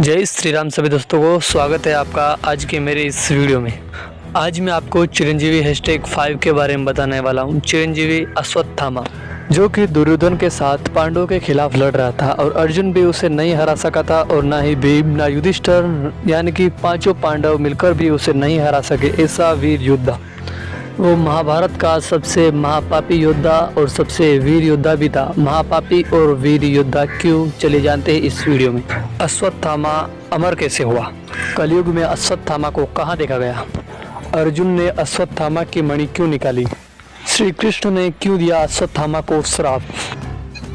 जय श्री राम सभी दोस्तों को स्वागत है आपका आज के मेरे इस वीडियो में। आज मैं आपको चिरंजीवी #5 के बारे में बताने वाला हूं। चिरंजीवी अश्वत्थामा, जो कि दुर्योधन के साथ पांडवों के खिलाफ लड़ रहा था और अर्जुन भी उसे नहीं हरा सका था और ना ही भीम ना युधिष्ठिर यानी कि पांचों पांडव मिलकर भी उसे नहीं हरा सके। ऐसा वीर योद्धा, वो महाभारत का सबसे महापापी योद्धा और सबसे वीर योद्धा भी था। महापापी और वीर योद्धा क्यों, चले जानते हैं इस वीडियो में। अश्वत्थामा अमर कैसे हुआ? कलयुग में अश्वत्थामा को कहाँ देखा गया? अर्जुन ने अश्वत्थामा की मणि क्यों निकाली? श्री कृष्ण ने क्यों दिया अश्वत्थामा को श्राप?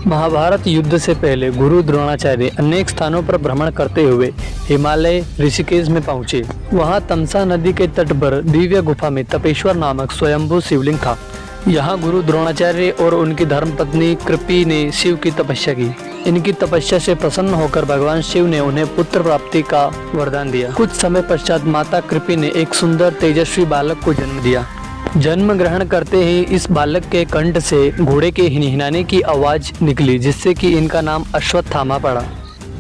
महाभारत युद्ध से पहले गुरु द्रोणाचार्य अनेक स्थानों पर भ्रमण करते हुए हिमालय ऋषिकेश में पहुंचे। वहां तमसा नदी के तट पर दिव्य गुफा में तपेश्वर नामक स्वयंभू शिवलिंग था। यहां गुरु द्रोणाचार्य और उनकी धर्मपत्नी कृपि ने शिव की तपस्या की। इनकी तपस्या से प्रसन्न होकर भगवान शिव ने उन्हें पुत्र प्राप्ति का वरदान दिया। कुछ समय पश्चात माता कृपि ने एक सुंदर तेजस्वी बालक को जन्म दिया। जन्म ग्रहण करते ही इस बालक के कंठ से घोड़े के हिनहिनाने की आवाज निकली, जिससे कि इनका नाम अश्वत्थामा पड़ा।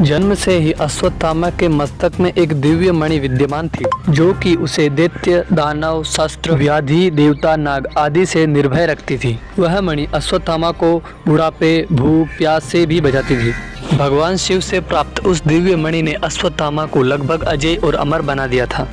जन्म से ही अश्वत्थामा के मस्तक में एक दिव्य मणि विद्यमान थी, जो कि उसे दैत्य, दानव, शस्त्र, व्याधि, देवता, नाग आदि से निर्भय रखती थी। वह मणि अश्वत्थामा को बुढ़ापे, भूख, प्यास से भी बचाती थी। भगवान शिव से प्राप्त उस दिव्य मणि ने अश्वत्थामा को लगभग अजय और अमर बना दिया था।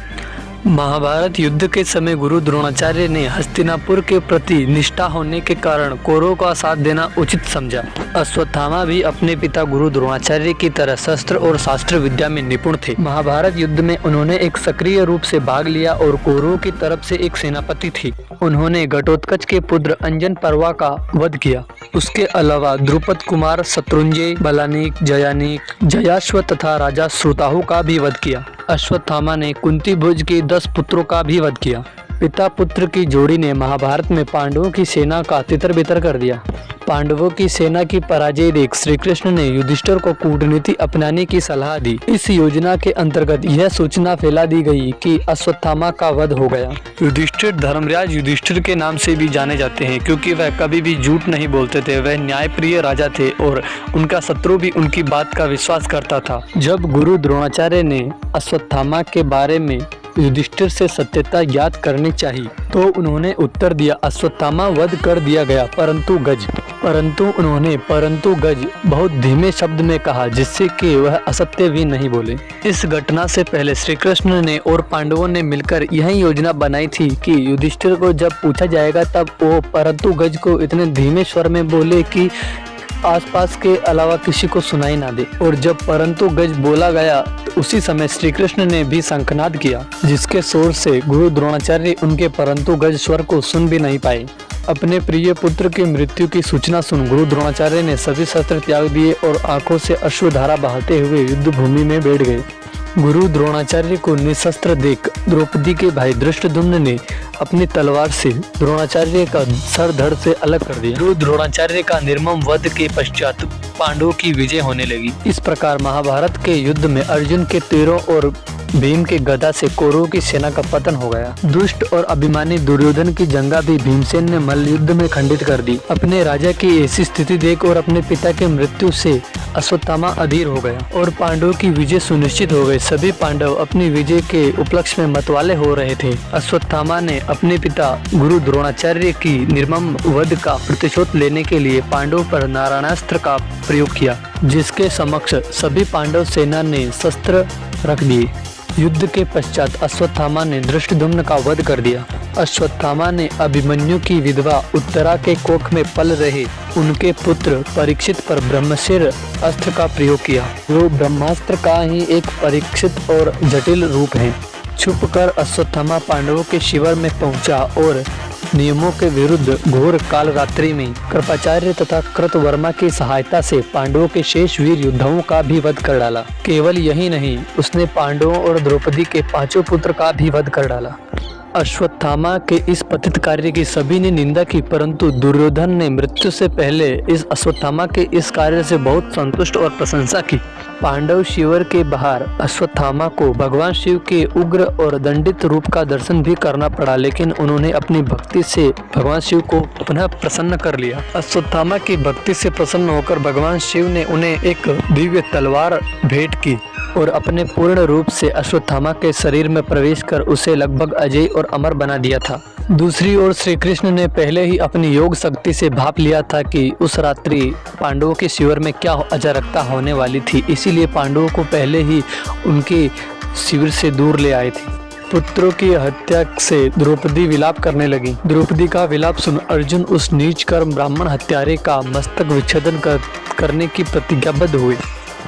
महाभारत युद्ध के समय गुरु द्रोणाचार्य ने हस्तिनापुर के प्रति निष्ठा होने के कारण कौरवों का साथ देना उचित समझा। अश्वत्थामा भी अपने पिता गुरु द्रोणाचार्य की तरह शस्त्र और शास्त्र विद्या में निपुण थे। महाभारत युद्ध में उन्होंने एक सक्रिय रूप से भाग लिया और कौरवों की तरफ से एक सेनापति थी। उन्होंने घटोत्कच के पुत्र अंजन पर्वा का वध किया। उसके अलावा द्रुपद कुमार शत्रुंजय, बलानीक, जयानीक, जयाश्व तथा राजा श्रुताहु का भी वध किया। अश्वत्थामा ने कुंती भुज के 10 पुत्रों का भी वध किया। पिता पुत्र की जोड़ी ने महाभारत में पांडवों की सेना का तितर-बितर कर दिया। पांडवों की सेना की पराजय देख श्री कृष्ण ने युधिष्ठिर को कूटनीति अपनाने की सलाह दी। इस योजना के अंतर्गत यह सूचना फैला दी गई कि अश्वत्थामा का वध हो गया। युधिष्ठिर धर्मराज युधिष्ठिर के नाम से भी जाने जाते हैं, क्योंकि वह कभी भी झूठ नहीं बोलते थे। वह न्यायप्रिय राजा थे और उनका शत्रु भी उनकी बात का विश्वास करता था। जब गुरु द्रोणाचार्य ने अश्वत्थामा के बारे में युधिष्ठिर से सत्यता याद करनी चाहिए, तो उन्होंने उत्तर दिया, अश्वत्थामा वध कर दिया गया, परंतु गज बहुत धीमे शब्द में कहा, जिससे कि वह असत्य भी नहीं बोले। इस घटना से पहले श्री कृष्ण ने और पांडवों ने मिलकर यह योजना बनाई थी कि युधिष्ठिर को जब पूछा जाएगा तब वो परंतु गज को इतने धीमे स्वर में बोले कि आसपास के अलावा किसी को सुनाई ना दे। और जब परंतु गज बोला गया तो उसी समय श्री कृष्ण ने भी शंखनाद किया, जिसके शोर से गुरु द्रोणाचार्य उनके परंतु गज स्वर को सुन भी नहीं पाए। अपने प्रिय पुत्र की मृत्यु की सूचना सुन गुरु द्रोणाचार्य ने सभी शस्त्र त्याग दिए और आंखों से अश्रुधारा बहाते हुए युद्ध भूमि में बैठ गए। गुरु द्रोणाचार्य को निशस्त्र देख द्रौपदी के भाई धृष्टद्युम्न ने अपनी तलवार से द्रोणाचार्य का सर धड़ से अलग कर दिया। गुरु द्रोणाचार्य का निर्मम वध के पश्चात पांडवों की विजय होने लगी। इस प्रकार महाभारत के युद्ध में अर्जुन के तीरों और भीम के गदा से कौरवों की सेना का पतन हो गया। दुष्ट और अभिमानी दुर्योधन की जंगा भी भीमसेन ने मल्ल युद्ध में खंडित कर दी। अपने राजा की ऐसी स्थिति देख और अपने पिता के मृत्यु से अश्वत्थामा अधीर हो गया और पांडवों की विजय सुनिश्चित हो गई। सभी पांडव अपनी विजय के उपलक्ष्य में मतवाले हो रहे थे। अश्वत्थामा ने अपने पिता गुरु द्रोणाचार्य की निर्मम वध का प्रतिशोध लेने के लिए पांडवों पर नारायणास्त्र का प्रयोग किया, जिसके समक्ष सभी पांडव सेना ने शस्त्र रख दिए। युद्ध के पश्चात अश्वत्थामा ने धृष्टद्युम्न का वध कर दिया। अश्वत्थामा ने अभिमन्यु की विधवा उत्तरा के कोख में पल रहे उनके पुत्र परीक्षित पर ब्रह्मशिर अस्त्र का प्रयोग किया, जो ब्रह्मास्त्र का ही एक परीक्षित और जटिल रूप है। छुपकर अश्वत्थामा पांडवों के शिविर में पहुंचा और नियमों के विरुद्ध घोर काल रात्रि में कृपाचार्य तथा कृतवर्मा की सहायता से पांडवों के शेष वीर योद्धाओं का भी वध कर डाला। केवल यही नहीं, उसने पांडवों और द्रौपदी के 5 पुत्र का भी वध कर डाला। अश्वत्थामा के इस पतित कार्य की सभी ने निंदा की, परंतु दुर्योधन ने मृत्यु से पहले इस अश्वत्थामा के इस कार्य से बहुत संतुष्ट और प्रशंसा की। पांडव शिविर के बाहर अश्वत्थामा को भगवान शिव के उग्र और दंडित रूप का दर्शन भी करना पड़ा, लेकिन उन्होंने अपनी भक्ति से भगवान शिव को पुनः प्रसन्न कर लिया। अश्वत्थामा की भक्ति से प्रसन्न होकर भगवान शिव ने उन्हें एक दिव्य तलवार भेंट की और अपने पूर्ण रूप से अश्वत्थामा के शरीर में प्रवेश कर उसे लगभग अजय और अमर बना दिया था। दूसरी ओर श्री कृष्ण ने पहले ही अपनी योग शक्ति से भाप लिया था कि उस रात्रि पांडवों के शिविर में क्या अराजकता होने वाली थी, इसीलिए पांडवों को पहले ही उनके शिविर से दूर ले आए थे। पुत्रों की हत्या से द्रौपदी विलाप करने लगी। द्रौपदी का विलाप सुन अर्जुन उस नीच कर्म ब्राह्मण हत्यारे का मस्तक विच्छेदन करने की प्रतिज्ञाबद्ध हुए।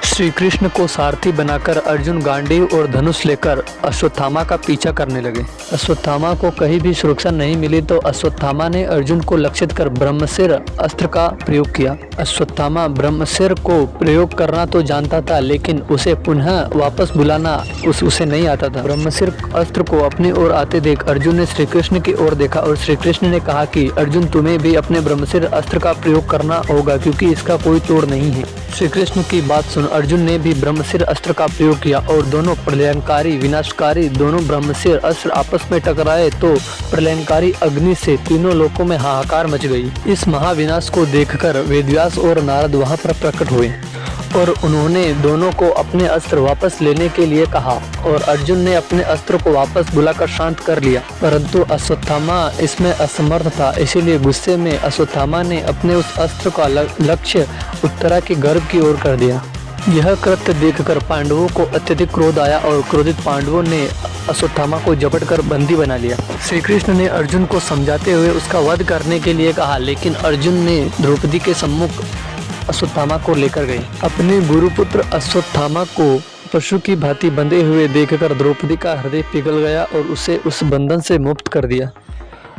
श्री कृष्ण को सारथी बनाकर अर्जुन गांडीव और धनुष लेकर अश्वत्थामा का पीछा करने लगे। अश्वत्थामा को कहीं भी सुरक्षा नहीं मिली तो अश्वत्थामा ने अर्जुन को लक्षित कर ब्रह्मशिर अस्त्र का प्रयोग किया। अश्वत्थामा ब्रह्मशिर को प्रयोग करना तो जानता था, लेकिन उसे पुनः वापस बुलाना उसे नहीं आता था। ब्रह्मशिर अस्त्र को अपनी ओर आते देख अर्जुन ने श्री कृष्ण की ओर देखा और श्री कृष्ण ने कहा कि अर्जुन, तुम्हें भी अपने ब्रह्मशिर अस्त्र का प्रयोग करना होगा, क्योंकि इसका कोई तोड़ नहीं है। श्री कृष्ण की बात सुन अर्जुन ने भी ब्रह्मशिर अस्त्र का प्रयोग किया और दोनों प्रलयंकारी विनाशकारी दोनों ब्रह्मशिर अस्त्र आपस में टकराए तो प्रलयंकारी अग्नि से तीनों लोकों में हाहाकार मच गई। इस महाविनाश को देखकर वेदव्यास और नारद वहां पर प्रकट हुए और उन्होंने दोनों को अपने अस्त्र वापस लेने के लिए कहा और अर्जुन ने अपने अस्त्र को वापस बुलाकर शांत कर लिया, परंतु अश्वत्थामा इसमें असमर्थ था। इसीलिए गुस्से में अश्वत्थामा ने अपने उस अस्त्र का लक्ष्य उत्तरा के गर्भ की ओर कर दिया। यह कृत्य देखकर पांडवों को अत्यधिक क्रोध आया और क्रोधित पांडवों ने अश्वत्थामा को झपट कर बंदी बना लिया। श्री कृष्ण ने अर्जुन को समझाते हुए उसका वध करने के लिए कहा, लेकिन अर्जुन ने द्रौपदी के सम्मुख अश्वत्थामा को लेकर गए। अपने गुरुपुत्र अश्वत्थामा को पशु की भांति बंधे हुए देखकर द्रौपदी का हृदय पिघल गया और उसे उस बंधन से मुक्त कर दिया।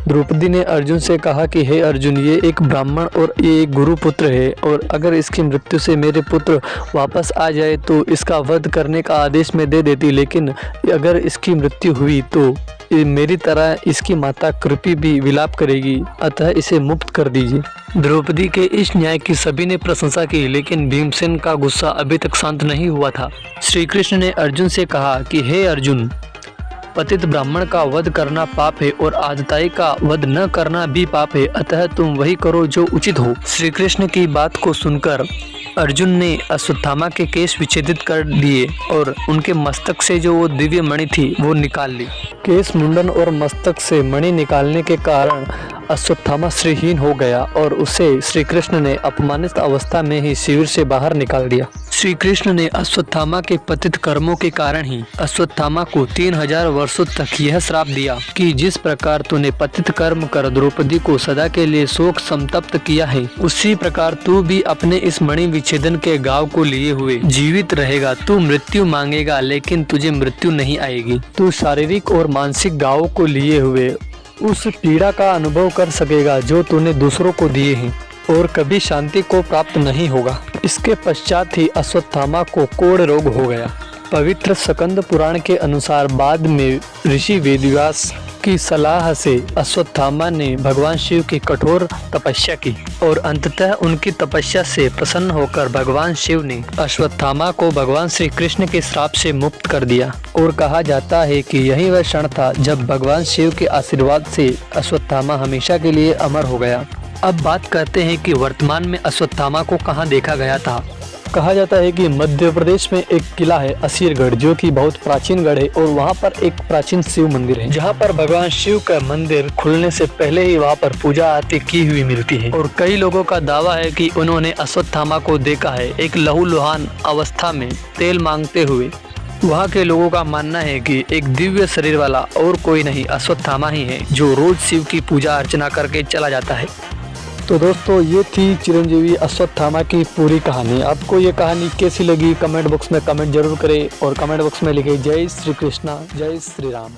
द्रौपदी ने अर्जुन से कहा कि हे अर्जुन, ये एक ब्राह्मण और ये एक गुरुपुत्र है और अगर इसकी मृत्यु से मेरे पुत्र वापस आ जाए तो इसका वध करने का आदेश मैं दे देती, लेकिन अगर इसकी मृत्यु हुई तो मेरी तरह इसकी माता कृपी भी विलाप करेगी, अतः इसे मुक्त कर दीजिए। द्रौपदी के इस न्याय की सभी ने प्रशंसा की, लेकिन भीमसेन का गुस्सा अभी तक शांत नहीं हुआ था। श्री कृष्ण ने अर्जुन से कहा कि हे अर्जुन, पतित ब्राह्मण का वध करना पाप है और आदताई का वध न करना भी पाप है, अतः तुम वही करो जो उचित हो। श्री कृष्ण की बात को सुनकर अर्जुन ने अश्वत्थामा के केश विच्छेदित कर दिए और उनके मस्तक से जो वो दिव्य मणि थी वो निकाल ली। केश मुंडन और मस्तक से मणि निकालने के कारण अश्वत्थामा श्रीहीन हो गया और उसे श्री कृष्ण ने अपमानित अवस्था में ही शिविर से बाहर निकाल दिया। श्री कृष्ण ने अश्वत्थामा के पतित कर्मों के कारण ही अश्वत्थामा को 3000 वर्षों तक यह श्राप दिया कि जिस प्रकार तूने पतित कर्म कर द्रौपदी को सदा के लिए शोक संतप्त किया है, उसी प्रकार तू भी अपने इस मणि विच्छेदन के घाव को लिए हुए जीवित रहेगा। तू मृत्यु मांगेगा लेकिन तुझे मृत्यु नहीं आएगी। तू शारीरिक और मानसिक घावों को लिए हुए उस पीड़ा का अनुभव कर सकेगा जो तूने दूसरों को दिए हैं और कभी शांति को प्राप्त नहीं होगा। इसके पश्चात ही अश्वत्थामा को कोढ़ रोग हो गया। पवित्र स्कंद पुराण के अनुसार बाद में ऋषि वेदव्यास की सलाह से अश्वत्थामा ने भगवान शिव की कठोर तपस्या की और अंततः उनकी तपस्या से प्रसन्न होकर भगवान शिव ने अश्वत्थामा को भगवान श्री कृष्ण के श्राप से मुक्त कर दिया और कहा जाता है कि यही वह क्षण था जब भगवान शिव के आशीर्वाद से अश्वत्थामा हमेशा के लिए अमर हो गया। अब बात करते हैं कि वर्तमान में अश्वत्थामा को कहाँ देखा गया था। कहा जाता है कि मध्य प्रदेश में एक किला है असीरगढ़, जो कि बहुत प्राचीन गढ़ है और वहाँ पर एक प्राचीन शिव मंदिर है, जहाँ पर भगवान शिव का मंदिर खुलने से पहले ही वहाँ पर पूजा आरती की हुई मिलती है। और कई लोगों का दावा है कि उन्होंने अश्वत्थामा को देखा है एक लहूलुहान अवस्था में तेल मांगते हुए। वहाँ के लोगों का मानना है कि एक दिव्य शरीर वाला और कोई नहीं अश्वत्थामा ही है, जो रोज शिव की पूजा अर्चना करके चला जाता है। तो दोस्तों, ये थी चिरंजीवी अश्वत्थामा की पूरी कहानी। आपको ये कहानी कैसी लगी कमेंट बॉक्स में कमेंट जरूर करें और कमेंट बॉक्स में लिखे जय श्री कृष्णा, जय श्री राम।